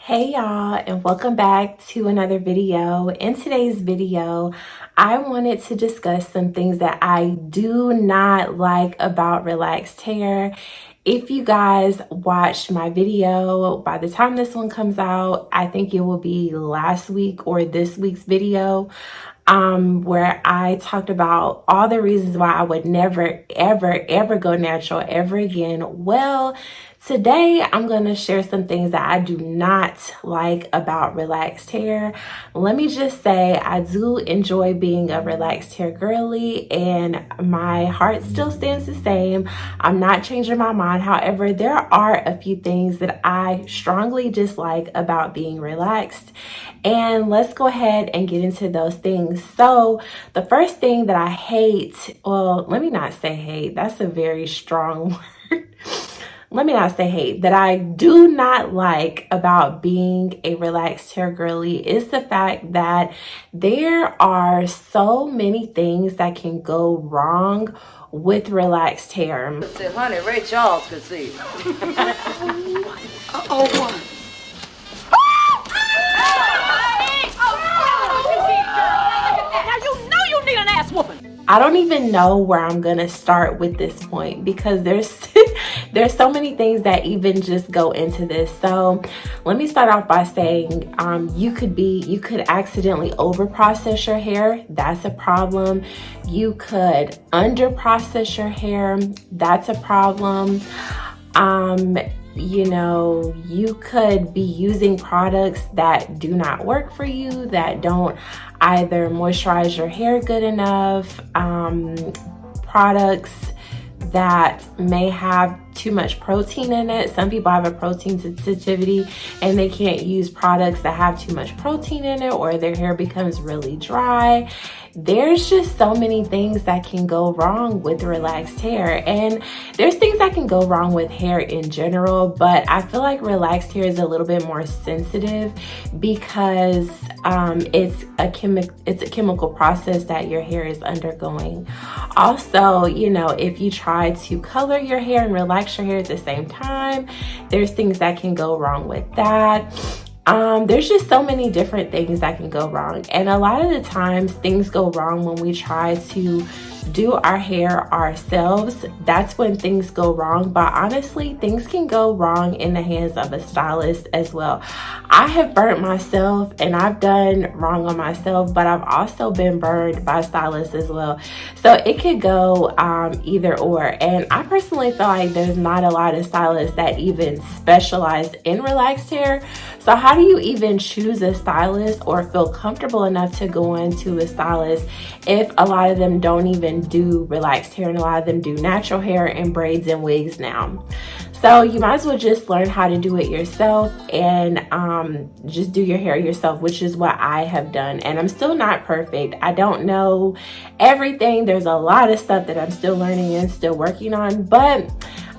Hey y'all, and welcome back to another video. In today's video, I wanted to discuss some things that I do not like about relaxed hair. If you guys watched my video, by the time this one comes out, I think it will be last week or this week's video, where I talked about all the reasons why I would never, ever go natural ever again. Well, today I'm going to share some things that I do not like about relaxed hair. Let me just say I do enjoy being a relaxed hair girly, and my heart still stands the same. I'm not changing my mind. However, there are a few things that I strongly dislike about being relaxed. And let's go ahead and get into those things. So the first thing that I hate, well, let me not say hate. That's a very strong word. Let me not say hate. That I do not like about being a relaxed hair girly is the fact that there are so many things that can go wrong with relaxed hair. Said, honey, Ray Charles could see. What? Now you know you need an ass whooping. I don't even know where I'm gonna start with this point because there's there's so many things that even just go into this. So let me start off by saying you could accidentally over process your hair. That's a problem. You could under process your hair. That's a problem. You could be using products that do not work for you, that don't either moisturize your hair good enough, products that may have too much protein in it. Some people have a protein sensitivity and they can't use products that have too much protein in it, or their hair becomes really dry. There's just so many things that can go wrong with relaxed hair, and there's things that can go wrong with hair in general, but I feel like relaxed hair is a little bit more sensitive because it's a chemical process that your hair is undergoing. Also, if you try to color your hair and relax your hair at the same time, there's things that can go wrong with that. There's just so many different things that can go wrong, and a lot of the times things go wrong when we try to do our hair ourselves. That's when things go wrong, but honestly, things can go wrong in the hands of a stylist as well. I have burnt myself and I've done wrong on myself, but I've also been burned by stylists as well. So it could go either or, and I personally feel like there's not a lot of stylists that even specialize in relaxed hair. So how do you even choose a stylist or feel comfortable enough to go into a stylist if a lot of them don't even do relaxed hair, and a lot of them do natural hair and braids and wigs now? So you might as well just learn how to do it yourself and just do your hair yourself, which is what I have done. And I'm still not perfect. I don't know everything. There's a lot of stuff that I'm still learning and still working on, but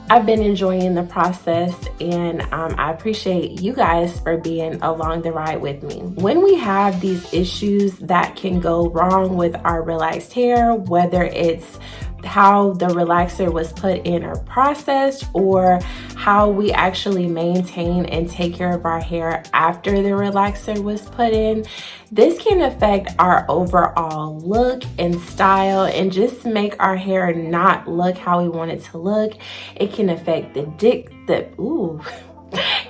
I've been enjoying the process, and I appreciate you guys for being along the ride with me. When we have these issues that can go wrong with our relaxed hair, whether it's how the relaxer was put in or processed, or how we actually maintain and take care of our hair after the relaxer was put in, this can affect our overall look and style and just make our hair not look how we want it to look. It can affect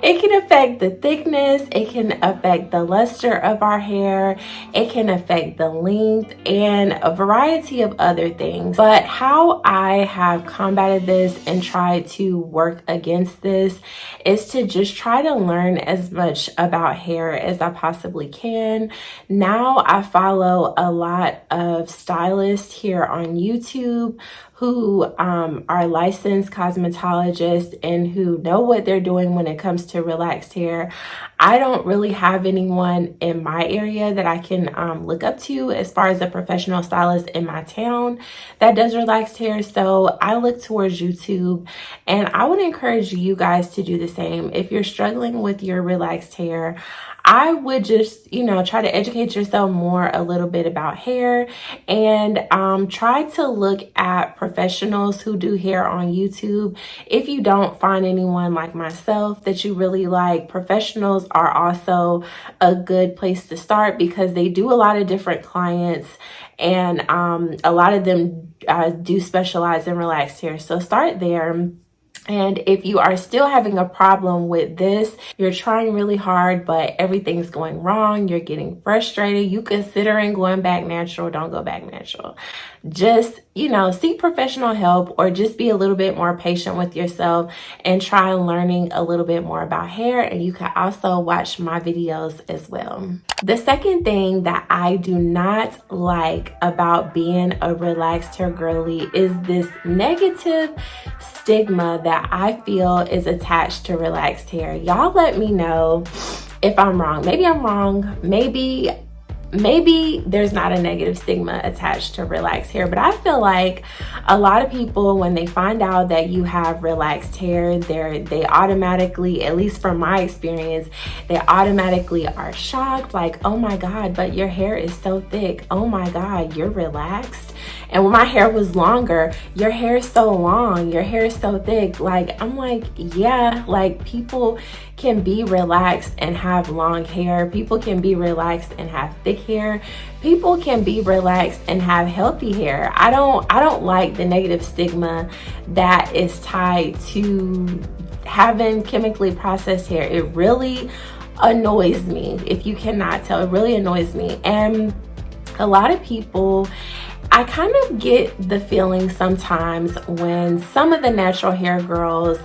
it can affect the thickness, it can affect the luster of our hair, it can affect the length, and a variety of other things. But how I have combated this and tried to work against this is to just try to learn as much about hair as I possibly can. Now I follow a lot of stylists here on YouTube who are licensed cosmetologists and who know what they're doing when it comes to relaxed hair. I don't really have anyone in my area that I can look up to as far as a professional stylist in my town that does relaxed hair. So I look towards YouTube, and I would encourage you guys to do the same. If you're struggling with your relaxed hair, I would just, try to educate yourself more a little bit about hair, and try to look at professionals who do hair on YouTube. If you don't find anyone like myself that you really like, professionals are also a good place to start because they do a lot of different clients, and a lot of them do specialize in relaxed hair. So start there. And if you are still having a problem with this, you're trying really hard, but everything's going wrong, you're getting frustrated, you considering going back natural, don't go back natural. Just, seek professional help, or just be a little bit more patient with yourself and try learning a little bit more about hair. And you can also watch my videos as well. The second thing that I do not like about being a relaxed hair girly is this negative stigma that I feel is attached to relaxed hair. Y'all let me know if I'm wrong. Maybe I'm wrong. Maybe there's not a negative stigma attached to relaxed hair, but I feel like a lot of people, when they find out that you have relaxed hair, they automatically, at least from my experience, they automatically are shocked, like, oh my God, but your hair is so thick. Oh my God, you're relaxed. And when my hair was longer, your hair is so long, your hair is so thick. Like, I'm like, yeah, like people can be relaxed and have long hair. People can be relaxed and have thick hair. People can be relaxed and have healthy hair. I don't like the negative stigma that is tied to having chemically processed hair. It really annoys me. If you cannot tell, it really annoys me. And a lot of people, I kind of get the feeling sometimes when some of the natural hair girls,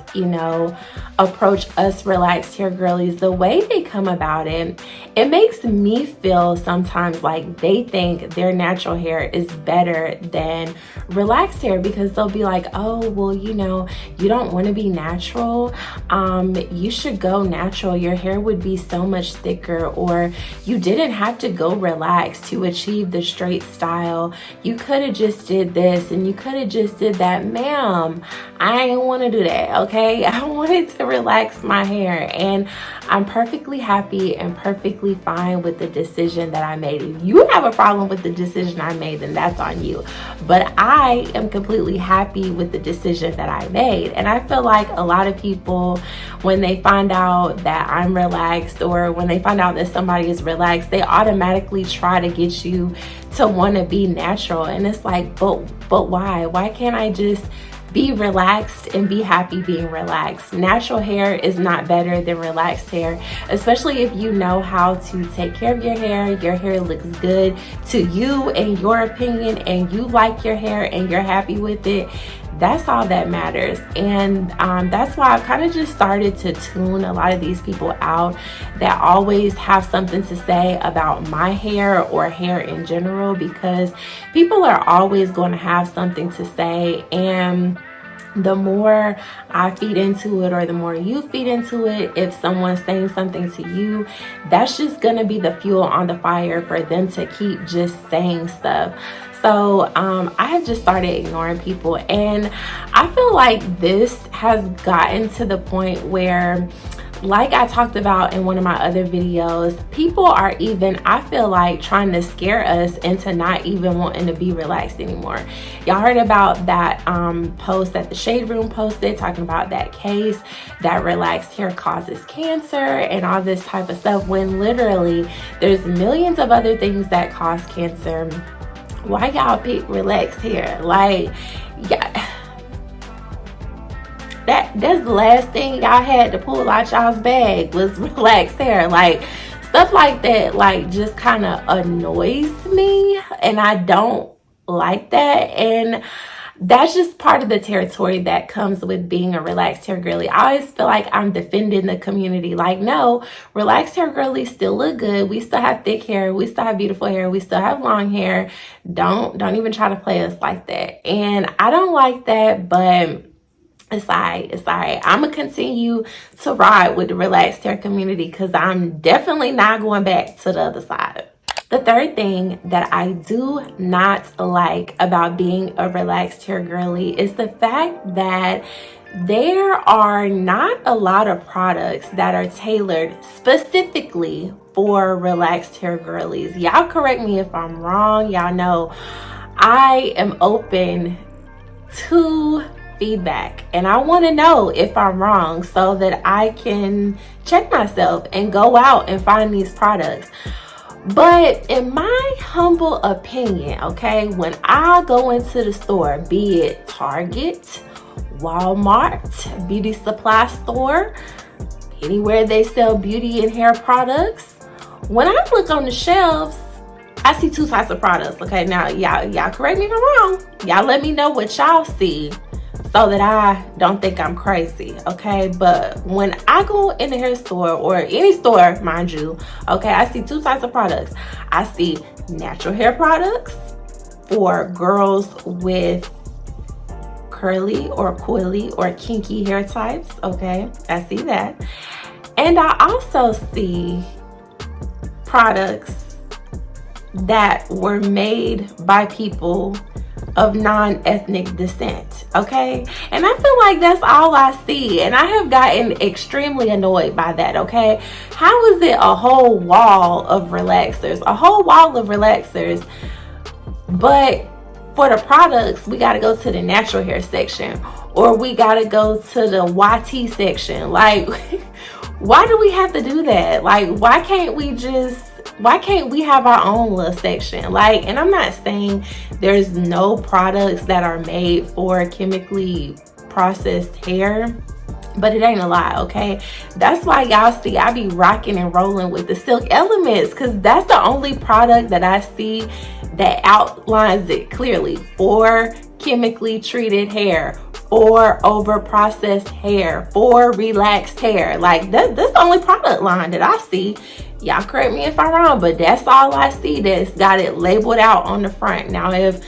approach us relaxed hair girlies, the way they come about it, it makes me feel sometimes like they think their natural hair is better than relaxed hair, because they'll be like, oh, well, you don't want to be natural. You should go natural. Your hair would be so much thicker, or you didn't have to go relaxed to achieve the straight style. You could have just did this and you could have just did that. Ma'am, I didn't want to do that, okay? I wanted to relax my hair, and I'm perfectly happy and perfectly fine with the decision that I made. If you have a problem with the decision I made, then that's on you. But I am completely happy with the decision that I made. And I feel like a lot of people, when they find out that I'm relaxed, or when they find out that somebody is relaxed, they automatically try to get you to want to be natural. And it's like, but why? Why can't I just be relaxed and be happy being relaxed? Natural hair is not better than relaxed hair, especially if you know how to take care of your hair. Your hair looks good to you in your opinion, and you like your hair and you're happy with it. That's all that matters. And that's why I've kind of just started to tune a lot of these people out that always have something to say about my hair or hair in general, because people are always going to have something to say. And the more I feed into it, or the more you feed into it, if someone's saying something to you, that's just going to be the fuel on the fire for them to keep just saying stuff. So I have just started ignoring people, and I feel like this has gotten to the point where, like I talked about in one of my other videos, people are even, I feel like, trying to scare us into not even wanting to be relaxed anymore. Y'all heard about that post that the Shade Room posted talking about that case that relaxed hair causes cancer and all this type of stuff, when literally there's millions of other things that cause cancer. Why y'all pick relaxed hair? Like, yeah, that's the last thing y'all had to pull out y'all's bag was relaxed hair. Like, stuff like that, like, just kind of annoys me, and I don't like that. And that's just part of the territory that comes with being a relaxed hair girly. I always feel like I'm defending the community. Like, no, relaxed hair girlies still look good. We still have thick hair. We still have beautiful hair. We still have long hair. Don't even try to play us like that. And I don't like that, but it's all right. I'm going to continue to ride with the relaxed hair community, because I'm definitely not going back to the other side. The third thing that I do not like about being a relaxed hair girly is the fact that there are not a lot of products that are tailored specifically for relaxed hair girlies. Y'all correct me if I'm wrong. Y'all know I am open to feedback, and I want to know if I'm wrong so that I can check myself and go out and find these products. But in my humble opinion, okay, when I go into the store, be it Target, Walmart, beauty supply store, anywhere they sell beauty and hair products, when I look on the shelves, I see two types of products. Okay, now y'all correct me if I'm wrong. Y'all let me know what y'all see so that I don't think I'm crazy. Okay, but when I go in the hair store or any store, mind you, okay, I see two types of products. I see natural hair products for girls with curly or coily or kinky hair types. Okay, I see that. And I also see products that were made by people of non-ethnic descent, okay? And I feel like that's all I see, and I have gotten extremely annoyed by that, okay? How is it a whole wall of relaxers, but for the products, we gotta go to the natural hair section, or we gotta go to the YT section? Like, why do we have to do that? Like, why can't we have our own little section? Like, and I'm not saying there's no products that are made for chemically processed hair, but it ain't a lot, okay? That's why y'all see I be rocking and rolling with the Silk Elements, because that's the only product that I see that outlines it clearly for chemically treated hair, for over processed hair, for relaxed hair. Like, that's the only product line that I see. Y'all correct me if I'm wrong, but that's all I see that's got it labeled out on the front. Now, if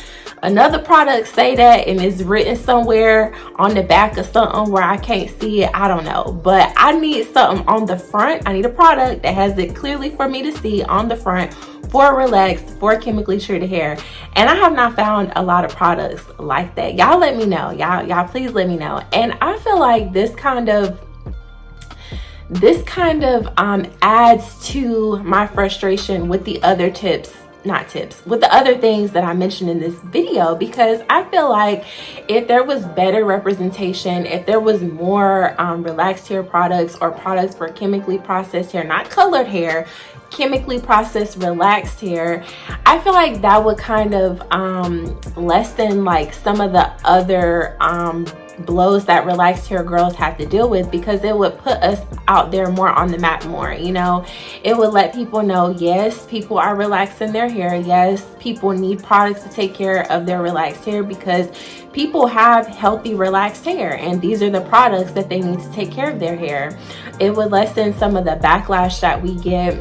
another product say that and it's written somewhere on the back of something where I can't see it, I don't know. But I need something on the front. I need a product that has it clearly for me to see on the front for relaxed, for chemically treated hair. And I have not found a lot of products like that. Y'all let me know. Y'all please let me know. And I feel like this kind of adds to my frustration with the other with the other things that I mentioned in this video, because I feel like if there was better representation, if there was more relaxed hair products or products for chemically processed hair, not colored hair, chemically processed relaxed hair, I feel like that would kind of lessen like some of the other blows that relaxed hair girls have to deal with, because it would put us out there more on the map more, you know. It would let people know, yes, people are relaxing their hair, yes, people need products to take care of their relaxed hair, because people have healthy relaxed hair and these are the products that they need to take care of their hair. It would lessen some of the backlash that we get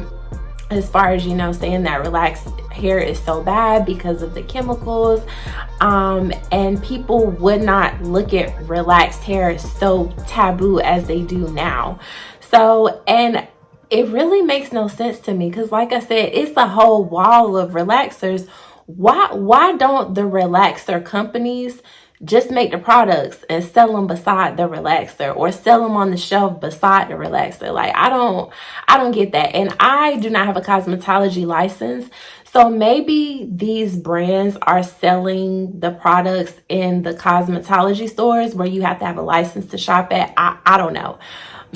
as far as, you know, saying that relaxed hair is so bad because of the chemicals, and people would not look at relaxed hair so taboo as they do now. So, and it really makes no sense to me, because like I said, it's a whole wall of relaxers. Why don't the relaxer companies just make the products and sell them beside the relaxer, or sell them on the shelf beside the relaxer? Like, I don't get that. And I do not have a cosmetology license, so maybe these brands are selling the products in the cosmetology stores where you have to have a license to shop at. I don't know.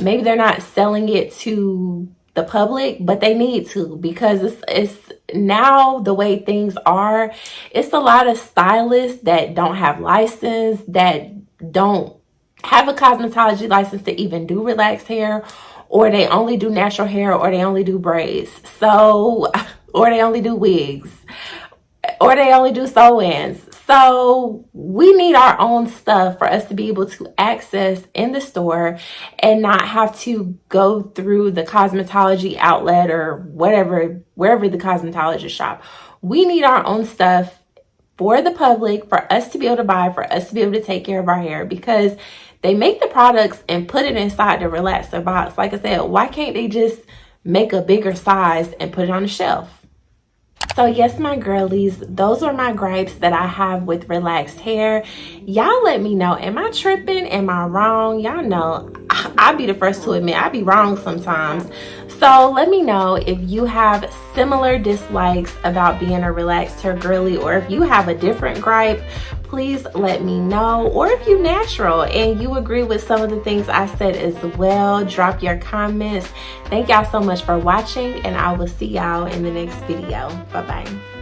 Maybe they're not selling it to the public, but they need to, because it's now the way things are, it's a lot of stylists that don't have license, that don't have a cosmetology license to even do relaxed hair, or they only do natural hair, or they only do braids, so, or they only do wigs, or they only do sew-ins. So we need our own stuff for us to be able to access in the store and not have to go through the cosmetology outlet or whatever, wherever the cosmetologist shop. We need our own stuff for the public, for us to be able to buy, for us to be able to take care of our hair, because they make the products and put it inside the relaxer box. Like I said, why can't they just make a bigger size and put it on the shelf? So yes, my girlies, those are my gripes that I have with relaxed hair. Y'all let me know, am I tripping? Am I wrong? Y'all know I'll be the first to admit I be wrong sometimes. So let me know if you have similar dislikes about being a relaxed hair girly, or if you have a different gripe, please let me know. Or if you natural and you agree with some of the things I said as well, drop your comments. Thank y'all so much for watching, and I will see y'all in the next video. Bye bye.